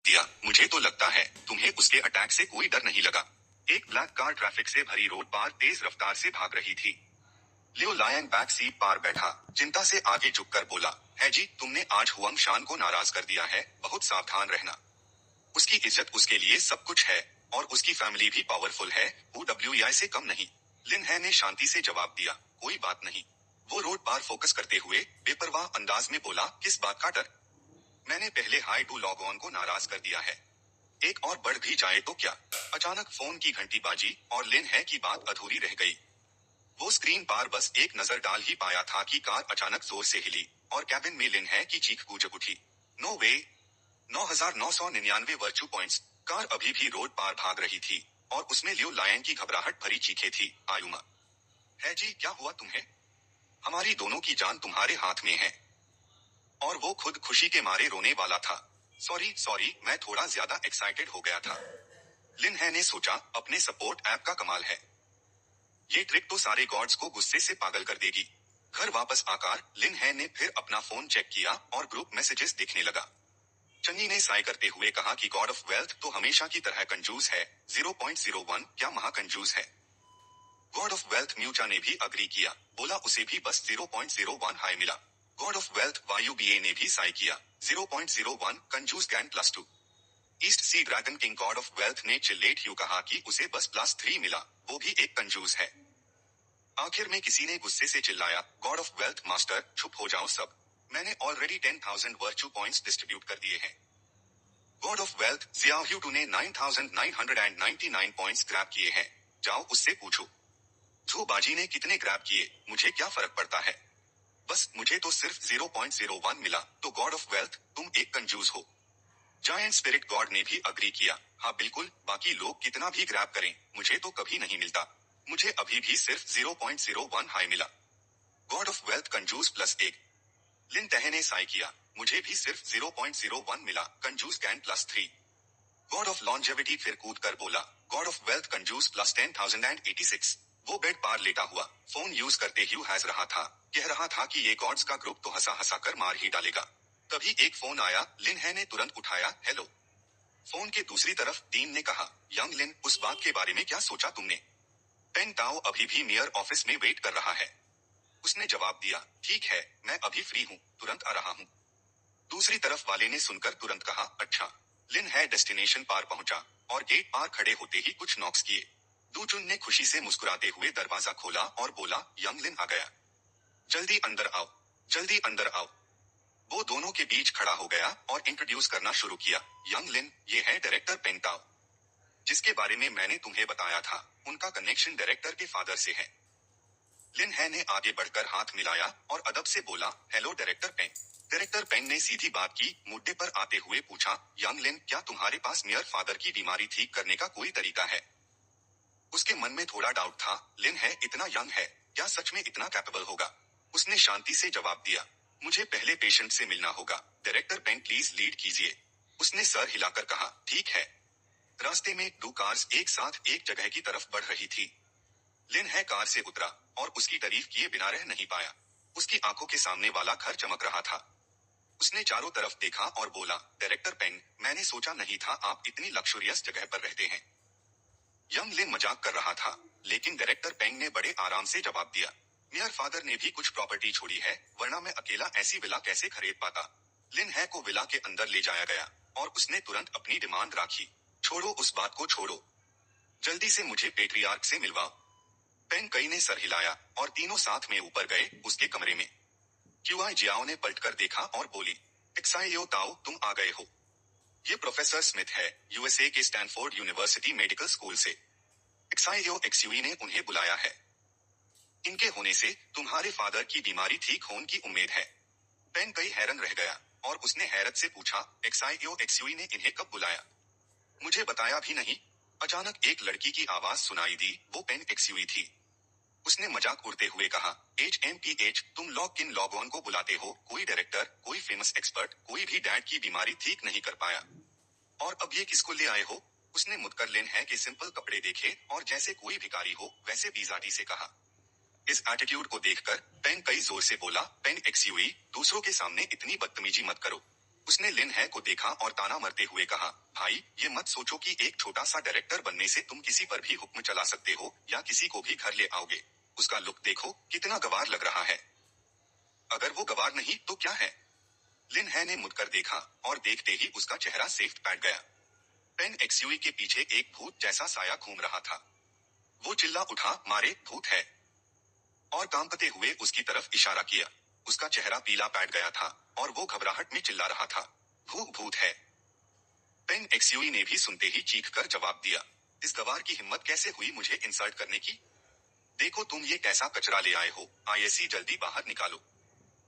दिया। मुझे तो लगता है तुम्हें उसके अटैक से कोई डर नहीं लगा। एक ब्लैक कार ट्रैफिक से भरी रोड पर तेज रफ्तार से भाग रही थी। लियो लायन बैक सीट पर बैठा चिंता से आगे झुककर बोला, है जी, तुमने आज हुआंग शान को नाराज कर दिया है, बहुत सावधान रहना। उसकी इज्जत उसके लिए सब कुछ है और उसकी फैमिली भी पावरफुल है, वो डब्ल्यूई से कम नहीं। लिन है ने शांति से जवाब दिया, कोई बात नहीं। वो रोड पर फोकस करते हुए बेपरवाह अंदाज में बोला, किस बात का डर? मैंने पहले हाई टू लॉग ऑन को नाराज कर दिया है, एक और बढ़ भी जाए तो क्या? अचानक फोन की घंटी बाजी और लिन है की बात अधूरी रह गई। वो स्क्रीन पर बस एक नजर डाल ही पाया था कि कार अचानक जोर से हिली और कैबिन में लिन है की चीख गूंज उठी, नो वे। 9,999 वर्चू पॉइंट्स। कार अभी भी रोड पार भाग रही थी और उसमें लियो लायन की घबराहट भरी चीखें थी, आयुमा। है जी, क्या हुआ तुम्हें? हमारी दोनों की जान तुम्हारे हाथ में है। और वो खुद खुशी के मारे रोने वाला था। सॉरी सॉरी, मैं थोड़ा ज्यादा एक्साइटेड हो गया था। लिन है ने सोचा, अपने सपोर्ट ऐप का कमाल है। ये ट्रिक तो सारे गॉड्स को गुस्से से पागल कर देगी। घर वापस आकर लिन है ने फिर अपना फोन चेक किया और ग्रुप मैसेजेस देखने लगा। चन्नी ने साय करते हुए कहा कि गॉड ऑफ वेल्थ तो हमेशा की तरह कंजूस है। 0.01 क्या महाकंजूस है। गॉड ऑफ वेल्थ म्यूचा ने भी अग्री किया, बोला उसे भी बस 0.01 हाई मिला। गॉड ऑफ वेल्थ वायुबीए ने भी साय किया, 0.01 कंजूस gain +2। East sea dragon king god of wealth ने चिल्लेट यू कहा कि उसे बस +3 मिला, वो भी एक कंजूस है। आखिर में किसी ने गुस्से से चिल्लाया, गॉड ऑफ वेल्थ मास्टर, चुप हो जाओ सब। मैंने ऑलरेडी 10,000 वर्चू पॉइंट्स डिस्ट्रीब्यूट कर दिए हैं। गॉड ऑफ वेल्थ जियाह्यूटू ने 9,999 पॉइंट्स ग्रैब किए हैं, जाओ उससे पूछो। जो बाजी ने कितने ग्रैब किए, मुझे क्या फर्क पड़ता है। बस मुझे तो सिर्फ 0.01 मिला, तो गॉड ऑफ वेल्थ तुम एक कंजूस हो। जायंट स्पिरिट गॉड ने भी अग्री किया, हाँ बिल्कुल, बाकी लोग कितना भी ग्रैब करें, मुझे तो कभी नहीं मिलता। मुझे अभी भी सिर्फ 0.01 हाई मिला। गॉड ऑफ वेल्थ कंजूस +1। लिन तह ने साय किया, मुझे भी सिर्फ 0.01 मिला, कंजूस गैन +3। गॉड ऑफ लॉन्जेविटी फिर कूद कर बोला, गॉड ऑफ वेल्थ कंजूस +10,086। वो बेड पार लेटा हुआ फोन यूज करते ही हंस रहा था, कह रहा था कि ये गॉड्स का ग्रुप तो हंसा हंसा कर मार ही डालेगा। तभी एक फोन आया, लिन है ने तुरंत उठाया, हेलो। फोन के दूसरी तरफ डीन ने कहा, यंग लिन, उस बात के बारे में क्या सोचा तुमने? पेन ताओ अभी भी मेयर ऑफिस में वेट कर रहा है। उसने जवाब दिया, ठीक है, मैं अभी फ्री हूँ, तुरंत आ रहा हूँ। दूसरी तरफ वाले ने सुनकर तुरंत कहा, अच्छा। लिन है डेस्टिनेशन पार पहुंचा और गेट पार खड़े होते ही कुछ नॉक्स किए। दूचुन ने खुशी से मुस्कुराते हुए दरवाजा खोला और बोला, यंग लिन आ गया। जल्दी अंदर आओ, जल्दी अंदर आओ। वो दोनों के बीच खड़ा हो गया और इंट्रोड्यूस करना शुरू किया, यंग लिन, ये है डायरेक्टर पेंटाओ, जिसके बारे में मैंने तुम्हें बताया था। उनका कनेक्शन डायरेक्टर के फादर से है। लिन है ने आगे बढ़कर हाथ मिलाया और अदब से बोला, hello director Pen. Director Pen ने सीधी बात की मुद्दे पर आते हुए पूछा, यंग लिन, क्या तुम्हारे पास मेयर फादर की बीमारी ठीक करने का कोई तरीका है? उसके मन में थोड़ा डाउट था, लिन है इतना यंग है, क्या सच में इतना कैपेबल होगा? उसने शांति से जवाब दिया, मुझे पहले पेशेंट से मिलना होगा, डायरेक्टर पेन प्लीज लीड कीजिए। उसने सर हिलाकर कहा, ठीक है। रास्ते में 2 कार्स एक साथ एक जगह की तरफ बढ़ रही थी। लिन है कार से उतरा और उसकी तारीफ किए बिना रह नहीं पाया। उसकी आंखों के सामने वाला घर चमक रहा था। उसने चारों तरफ देखा और बोला, डायरेक्टर पेन, मैंने सोचा नहीं था आप इतनी लक्सुरियस जगह पर रहते हैं। यंग लिन मजाक कर रहा था, लेकिन डायरेक्टर पेंग ने बड़े आराम से जवाब दिया, मेयर फादर ने भी कुछ प्रॉपर्टी छोड़ी है, वरना मैं अकेला ऐसी विला कैसे खरीद पाता। लिन है को विला के अंदर ले जाया गया और उसने तुरंत अपनी डिमांड राखी, छोड़ो उस बात को छोड़ो, जल्दी से मुझे पेट्रियार्क से मिलवाओ। पेंग कई ने सर हिलाया और तीनों साथ में ऊपर गए उसके कमरे में। क्यूआई जियाओ ने पलटकर देखा और बोली, एक्साइयो ताओ, तुम आ गए हो। ये प्रोफेसर स्मिथ है, यूएसए के स्टैनफोर्ड यूनिवर्सिटी मेडिकल स्कूल से। एक्साइयो एक्सयूई ने उन्हें बुलाया है। इनके होने से तुम्हारे फादर की बीमारी ठीक होने की उम्मीद है। पेन कई हैरान रह गया और उसने हैरत से पूछा, एक्साइयो एक्सयूई ने इन्हें कब बुलाया? मुझे बताया भी नहीं। अचानक एक लड़की की आवाज सुनाई दी, वो पेन एक्सयूई थी। उसने मजाक उड़ते हुए कहा, HMPH, तुम लॉग किन लॉग ऑन को बुलाते हो, कोई डायरेक्टर, कोई फेमस एक्सपर्ट, कोई भी डैड की बीमारी ठीक नहीं कर पाया। और अब ये किसको ले आए हो? उसने मुड़कर लिन है के सिंपल कपड़े देखे और जैसे कोई भिखारी हो वैसे बीजाती से कहा। इस एटीट्यूड को देखकर पेन कई जोर से बोला, पेन एक्सयूई, दूसरों के सामने इतनी बदतमीजी मत करो। उसने लिन है को देखा और ताना मरते हुए कहा, भाई ये मत सोचो कि एक छोटा सा डायरेक्टर बनने से तुम किसी पर भी हुक्म चला सकते हो या किसी को भी घर ले आओगे। उसका लुक देखो कितना गवार लग रहा है। अगर वो गवार नहीं तो क्या है? लिन है ने मुड़कर देखा और देखते ही उसका चेहरा सेफ बैठ गया। पेन एक्सयूवी के पीछे एक भूत जैसा साया घूम रहा था। वो चिल्ला उठा, मारे भूत है, और कांपते हुए उसकी तरफ इशारा किया। उसका चेहरा पीला बैठ गया था और वो घबराहट में चिल्ला रहा था, भूत भूत है। पेन एक्सयूवी ने भी सुनते ही चीख कर जवाब दिया, इस गवार की हिम्मत कैसे हुई मुझे इंसल्ट करने की? देखो तुम ये कैसा कचरा ले आए हो, आईएससी जल्दी बाहर निकालो।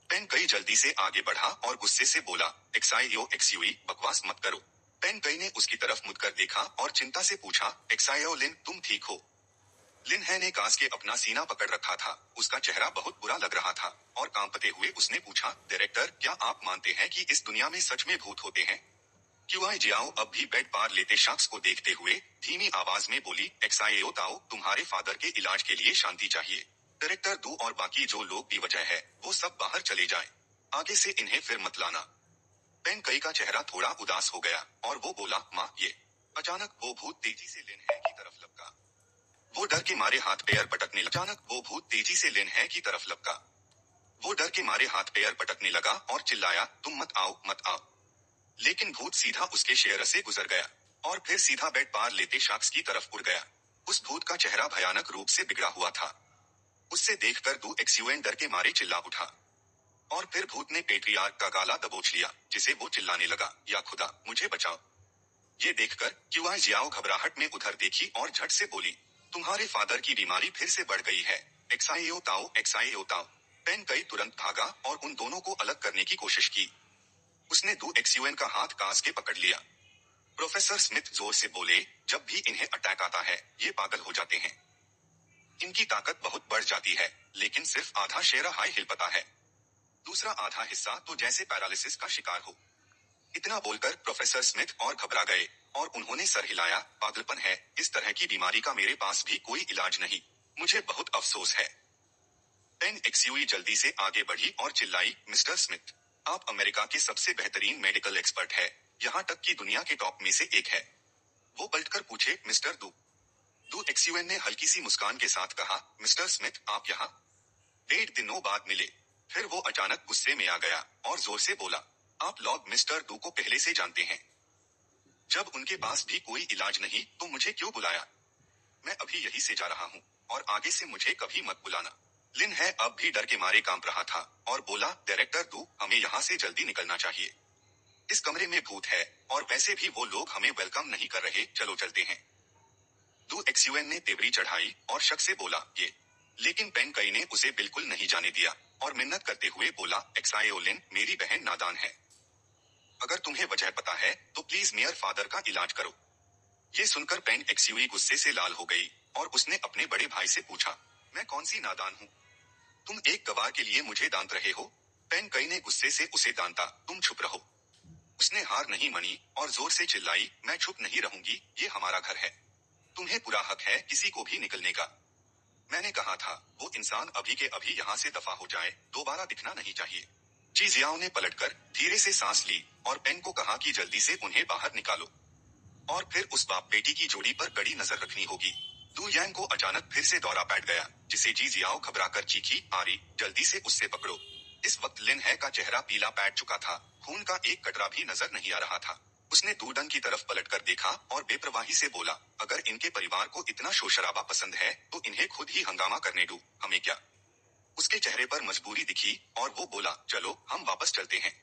पेन कई जल्दी से आगे बढ़ा और गुस्से से बोला, एक्साइयो एक्सयूवी बकवास मत करो। पेन कई ने उसकी तरफ मुड़कर देखा और चिंता से पूछा, एक्साइयो लिन तुम ठीक हो? लिन है ने कांस के अपना सीना पकड़ रखा था। उसका चेहरा बहुत बुरा लग रहा था और कांपते हुए उसने पूछा, डायरेक्टर क्या आप मानते हैं कि इस दुनिया में सच में भूत होते हैं? क्यूआई जियाओ अब भी बेड पार लेते शख्स को देखते हुए धीमी आवाज में बोली, एक्साइयो ताओ तुम्हारे फादर के इलाज के लिए शांति चाहिए। डायरेक्टर दू और बाकी जो लोग भी वजह है वो सब बाहर चले जाएं। आगे से इन्हें फिर मत लाना। पेन कई का चेहरा थोड़ा उदास हो गया और वो बोला, माँ ये। अचानक वो भूत तेजी से लिन है की तरफ लपका। वो डर के मारे हाथ पैर पटकने लगा। अचानक वो भूत तेजी से लिन है की तरफ लपका। वो डर के मारे हाथ पैर पटकने लगा और चिल्लाया, तुम मत आओ मत आओ। लेकिन भूत सीधा उसके शेयर से गुजर गया और फिर सीधा बेड पार लेते शख्स की तरफ उड़ गया। उस भूत का चेहरा भयानक रूप से बिगड़ा हुआ था। उससे देखकर दू एक्सयूएन डर के मारे चिल्ला उठा और फिर भूत ने पेट्रियार्क का गाला दबोच लिया, जिसे वो चिल्लाने लगा, या खुदा मुझे बचाओ। ये देखकर क्यूआई जियाओ घबराहट में उधर देखी और झट से बोली, तुम्हारे फादर की बीमारी फिर से बढ़ गई है, एक्साइयो ताओ एक्साइयो ताओ। पेन कई तुरंत भागा और उन दोनों को अलग करने की कोशिश की। उसने दू एक्सयूएन का हाथ कास के पकड़ लिया। प्रोफेसर स्मिथ जोर से बोले, जब भी इन्हें अटैक आता है ये पागल हो जाते हैं। इनकी ताकत बहुत बढ़ जाती है लेकिन सिर्फ आधा शेरा हाई हिल पता है, दूसरा आधा हिस्सा तो जैसे पैरालिसिस का शिकार हो। इतना बोलकर प्रोफेसर स्मिथ और घबरा गए और उन्होंने सर हिलाया, पागलपन है, इस तरह की बीमारी का मेरे पास भी कोई इलाज नहीं, मुझे बहुत अफसोस है। पेन एक्सयूई जल्दी से आगे बढ़ी और चिल्लाई, मिस्टर स्मिथ आप अमेरिका के सबसे बेहतरीन मेडिकल एक्सपर्ट है, यहाँ तक कि दुनिया के टॉप में से एक है। वो पलटकर पूछे, मिस्टर दू? दू एक्सयूएन ने हल्की सी मुस्कान के साथ कहा, मिस्टर स्मिथ आप यहाँ 1.5 दिनों बाद मिले। फिर वो अचानक गुस्से में आ गया और जोर से बोला, आप लोग मिस्टर दू को पहले से जानते हैं। जब उनके पास भी कोई इलाज नहीं तो मुझे क्यों बुलाया? मैं अभी यहीं से जा रहा हूँ और आगे से मुझे कभी मत बुलाना। लिन है अब भी डर के मारे कांप रहा था और बोला, डायरेक्टर दू हमें यहाँ से जल्दी निकलना चाहिए। इस कमरे में भूत है और वैसे भी वो लोग हमें वेलकम नहीं कर रहे, चलो चलते हैं। दू एक्सयूएन ने तेवरी चढ़ाई और शक से बोला, ये। लेकिन पेन कई ने उसे बिल्कुल नहीं जाने दिया और मिन्नत करते हुए बोला, एक्साइयो लिन मेरी बहन नादान है, अगर तुम्हें वजह पता है तो प्लीज मेयर फादर का इलाज करो। ये सुनकर पेन एक्सयूवी गुस्से से लाल हो गई और उसने अपने बड़े भाई से पूछा, मैं कौन सी नादान हूँ? तुम एक गवार के लिए मुझे डांट रहे हो? पेन कई ने गुस्से से उसे डांटा, तुम चुप रहो। उसने हार नहीं मानी और जोर से चिल्लाई, मैं चुप नहीं रहूंगी, ये हमारा घर है, तुम्हें पूरा हक है किसी को भी निकलने का। मैंने कहा था वो इंसान अभी के अभी यहाँ से दफा हो जाए, दोबारा दिखना नहीं चाहिए। जी जियाओ ने पलटकर धीरे से सांस ली और पेन को कहा कि जल्दी से उन्हें बाहर निकालो और फिर उस बाप बेटी की जोड़ी पर कड़ी नजर रखनी होगी। दू यांग को अचानक फिर से दौरा बैठ गया, जिसे जी जियाओ घबराकर चीखी, आरी जल्दी से उससे पकड़ो। इस वक्त लिन है का चेहरा पीला बैठ चुका था, खून का एक कतरा भी नजर नहीं आ रहा था। उसने दूडन की तरफ पलटकर देखा और बेप्रवाही से बोला, अगर इनके परिवार को इतना शोर शराबा पसंद है तो इन्हें खुद ही हंगामा करने दो, हमें क्या। उसके चेहरे पर मजबूरी दिखी और वो बोला, चलो हम वापस चलते हैं।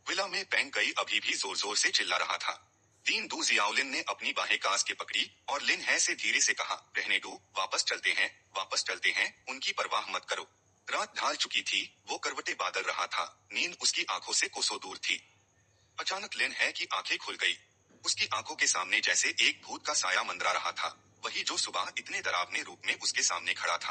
विला में पेंग कई अभी भी जोर जोर से चिल्ला रहा था। दीन दू जियाओलिन ने अपनी बाहें कांस के पकड़ी और लिन है से धीरे से कहा, रहने दो, वापस चलते हैं, उनकी परवाह मत करो। रात ढाल चुकी थी, वो करवटे बादल रहा था, नींद उसकी आंखों से कोसों दूर थी। अचानक लिन है की आंखें खुल गई। उसकी आंखों के सामने जैसे एक भूत का साया मंडरा रहा था, वही जो सुबह इतने डरावने रूप में उसके सामने खड़ा था।